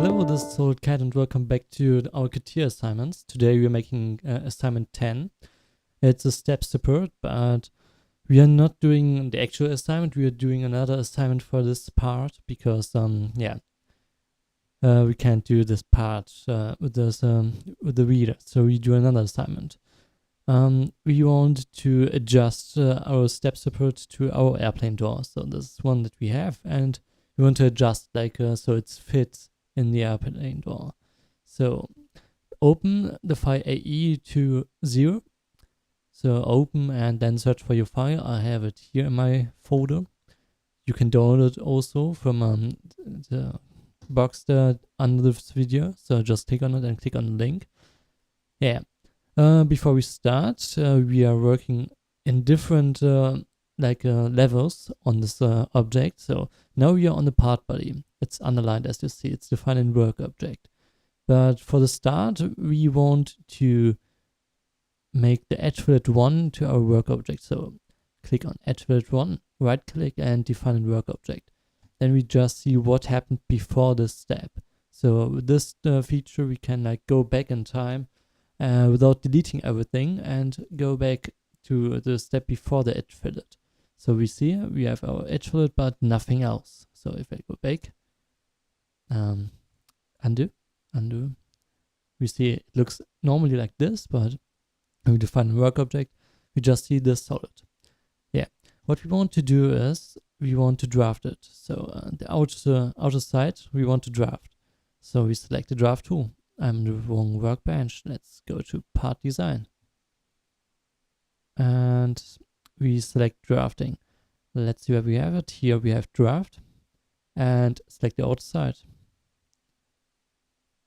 Hello, this is schould and welcome back to our Catia assignments. Today we are making assignment 10. It's a step support, but we are not doing the actual assignment. We are doing another assignment for this part because we can't do this part with the reader. So we do another assignment. We want to adjust our step support to our airplane door. So this is one that we have, and we want to adjust so it fits in the airplane door. So open the file AE to 0. So open and then search for your file. I have it here in my folder. You can download it also from the box there under this video. So just click on it and click on the link. Yeah. Before we start, we are working in different levels on this object. So now we are on the part body. It's underlined as you see. It's defined in work object. But for the start, we want to make the edge fillet 1 to our work object. So click on edge fillet 1, right click and define in work object. Then we just see what happened before this step. So with this feature, we can go back in time without deleting everything and go back to the step before the edge fillet. So we see we have our edge fillet, but nothing else. So if I go back, undo, we see it looks normally like this, but when we define a work object, we just see this solid. Yeah, what we want to do is we want to draft it. So the outer side we want to draft. So we select the draft tool. I'm the wrong workbench. Let's go to part design. And we select drafting. Let's see where we have it. Here we have draft. And select the outer side.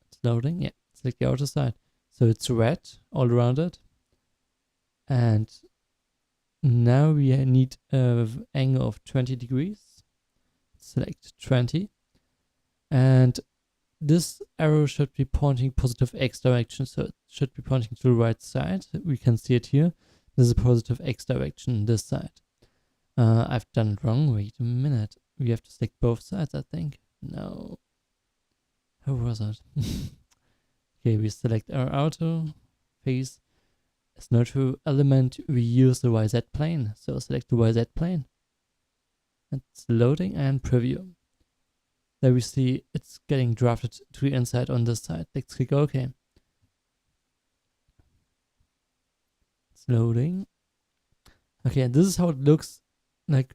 It's loading. Yeah, select the outer side. So it's red all around it. And now we need an angle of 20 degrees. Select 20. And this arrow should be pointing positive X direction. So it should be pointing to the right side. We can see it here. This is a positive X direction, this side. I've done it wrong. Wait a minute. We have to select both sides, I think. No. How was it? Okay, we select our outer face. As no true element, we use the YZ plane. So select the YZ plane. It's loading and preview. There we see it's getting drafted to the inside on this side. Let's click OK. It's loading. Okay, this is how it looks like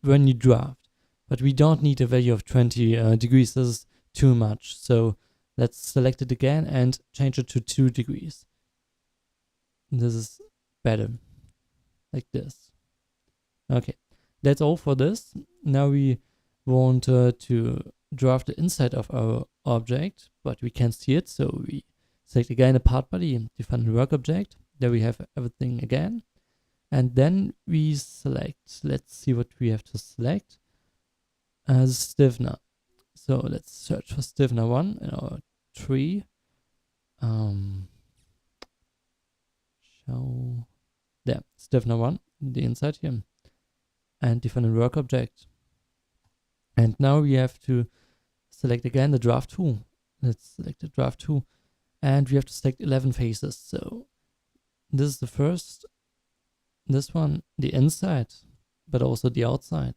when you draft. But we don't need a value of 20 degrees. This is too much. So let's select it again and change it to 2 degrees. This is better. Like this. Okay, that's all for this. Now we want to draft the inside of our object, but we can't see it. So we select again a part body and define the work object. There we have everything again. And then we select, let's see what we have to select. Stiffener. So let's search for stiffener 1 in our tree. There, stiffener 1, the inside here. And define a work object. And now we have to select again the draft tool. Let's select the draft tool. And we have to select 11 faces. So this is the first. This one, the inside, but also the outside.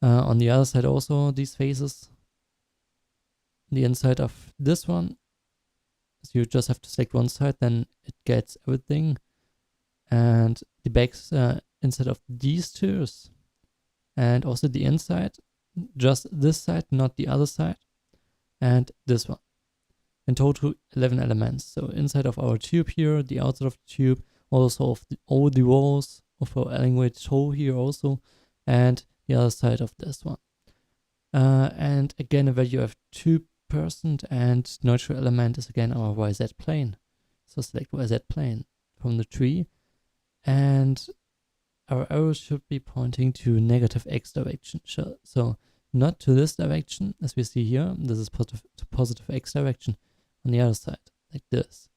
On the other side also these faces. The inside of this one. So you just have to select one side, then it gets everything. And the backs inside of these two. And also the inside, just this side, not the other side. And this one. In total, 11 elements. So inside of our tube here, the outside of the tube, also of all the walls of our language hole here also, and the other side of this one. And again, a value of 2%, and neutral element is again our YZ plane. So select YZ plane from the tree, and our arrow should be pointing to negative X direction. So not to this direction, as we see here. This is positive X direction on the other side, like this.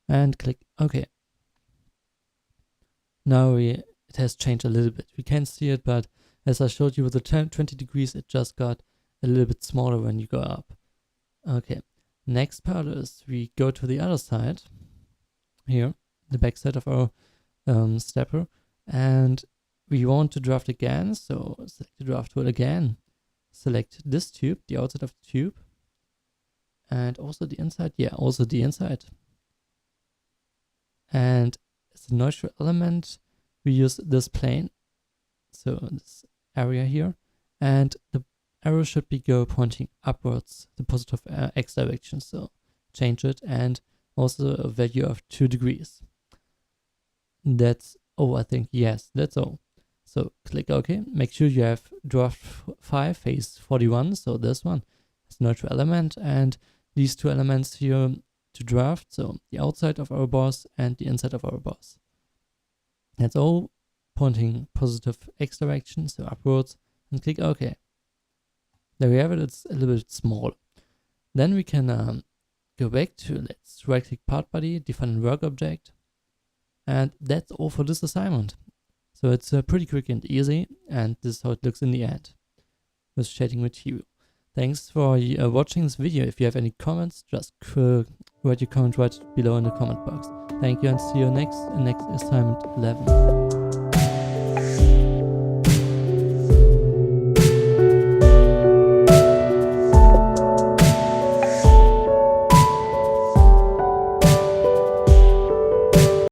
And click OK. Now it has changed a little bit. We can't see it, but as I showed you with the 20 degrees, it just got a little bit smaller when you go up. Okay, next part is we go to the other side, here, the back side of our stepper, and we want to draft again, so select the draft tool again, select this tube, the outside of the tube, and also the inside, yeah, also the inside. And as a neutral element, we use this plane, so this area here, and the arrow should be pointing upwards, the positive x direction, so change it, and also a value of 2 degrees. That's all, I think. Yes, that's all. So click OK. Make sure you have draft 5 phase 41, so this one is neutral element, and these 2 elements here to draft, so the outside of our boss and the inside of our boss. That's all, pointing positive x direction, so upwards, and click OK. There we have it. It's a little bit small. Then we can go back to, let's right click part body, define a work object, and that's all for this assignment. So it's pretty quick and easy, and this is how it looks in the end with shading material. Thanks for watching this video. If you have any comments, just write your comment right below in the comment box. Thank you, and see you next assignment 11.